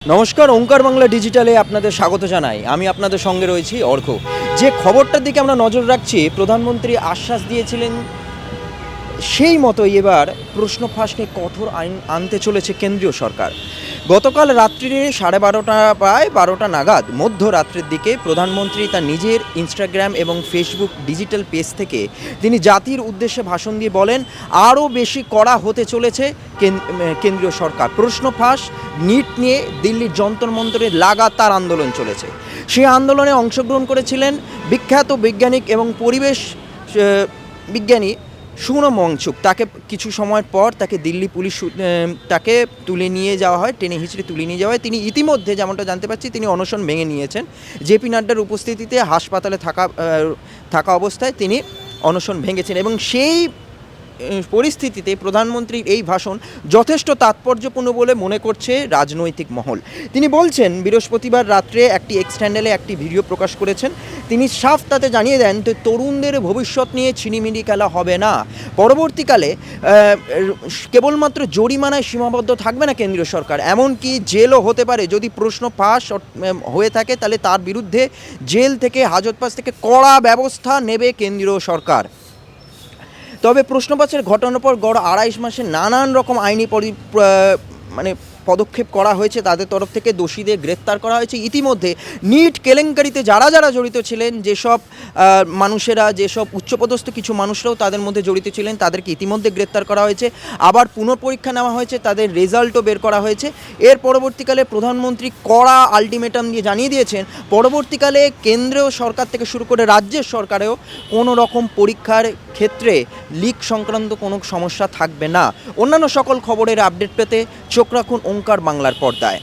নমস্কার, ওঙ্কার বাংলা ডিজিটালে আপনাদের স্বাগত জানাই। আমি আপনাদের সঙ্গে রয়েছি অর্ঘ। যে খবরটার দিকে আমরা নজর রাখছি, প্রধানমন্ত্রী আশ্বাস দিয়েছিলেন, সেই মতোই এবার প্রশ্ন ফাঁসকে কঠোর আইন আনতে চলেছে কেন্দ্রীয় সরকার। গতকাল রাত্রিরে 12:30 প্রায় 12টা নাগাদ মধ্যরাত্রের দিকে প্রধানমন্ত্রী তার নিজের ইনস্টাগ্রাম এবং ফেসবুক ডিজিটাল পেজ থেকে তিনি জাতির উদ্দেশ্যে ভাষণ দিয়ে বলেন, আরও বেশি কড়া হতে চলেছে কেন্দ্রীয় সরকার। প্রশ্ন ফাঁস, নিট নিয়ে দিল্লির যন্তর মন্তরে লাগাতার আন্দোলন চলেছে। সেই আন্দোলনে অংশগ্রহণ করেছিলেন বিখ্যাত বৈজ্ঞানিক এবং পরিবেশ বিজ্ঞানী সুনম ওয়াংচুক। তাকে কিছু সময় পর তাকে দিল্লি পুলিশ তাকে তুলে নিয়ে যাওয়া হয়, টেনে হিঁচড়ে তুলে নিয়ে যাওয়া হয়। তিনি ইতিমধ্যে যেমনটা জানতে পারছি, তিনি অনশন ভেঙে নিয়েছেন। জেপি নাড্ডার উপস্থিতিতে হাসপাতালে থাকা অবস্থায় তিনি অনশন ভেঙেছেন এবং সেই পরিস্থিতিতে প্রধানমন্ত্রীর এই ভাষণ যথেষ্ট তাৎপর্যপূর্ণ বলে মনে করছে রাজনৈতিক মহল। তিনি বলছেন, বৃহস্পতিবার রাত্রে একটি এক্স হ্যান্ডেলে একটি ভিডিও প্রকাশ করেছেন। তিনি সাফ তাতে জানিয়ে দেন, তো তরুণদের ভবিষ্যৎ নিয়ে ছিনিমিনি খেলা হবে না। পরবর্তীকালে কেবলমাত্র জরিমানায় সীমাবদ্ধ থাকবে না কেন্দ্রীয় সরকার, এমনকি জেলও হতে পারে। যদি প্রশ্ন ফাঁস হয়ে থাকে তাহলে তার বিরুদ্ধে জেল থেকে, হাজতবাস থেকে কড়া ব্যবস্থা নেবে কেন্দ্রীয় সরকার। তবে প্রশ্ন ফাঁসের ঘটনার পর গড় 2.5 মাসে নানান রকম আইনি পদক্ষেপ করা হয়েছে। তাদের তরফ থেকে দোষীদের গ্রেপ্তার করা হয়েছে। ইতিমধ্যে নিট কেলেঙ্কারিতে যারা জড়িত ছিলেন, যেসব মানুষেরা, যেসব উচ্চপদস্থ কিছু মানুষরাও তাদের মধ্যে জড়িত ছিলেন, তাদেরকে ইতিমধ্যে গ্রেপ্তার করা হয়েছে। আবার পুনঃপরীক্ষা নেওয়া হয়েছে, তাদের রেজাল্টও বের করা হয়েছে। এর পরবর্তীকালে প্রধানমন্ত্রী কড়া আলটিমেটাম দিয়ে জানিয়ে দিয়েছেন, পরবর্তীকালে কেন্দ্রীয় সরকার থেকে শুরু করে রাজ্যের সরকারেও কোনো রকম পরীক্ষার ক্ষেত্রে লিক সংক্রান্ত কোনো সমস্যা থাকবে না। অন্যান্য সকল খবরের আপডেট পেতে চোখ রাখুন ওঙ্কার বাংলার পর্দায়।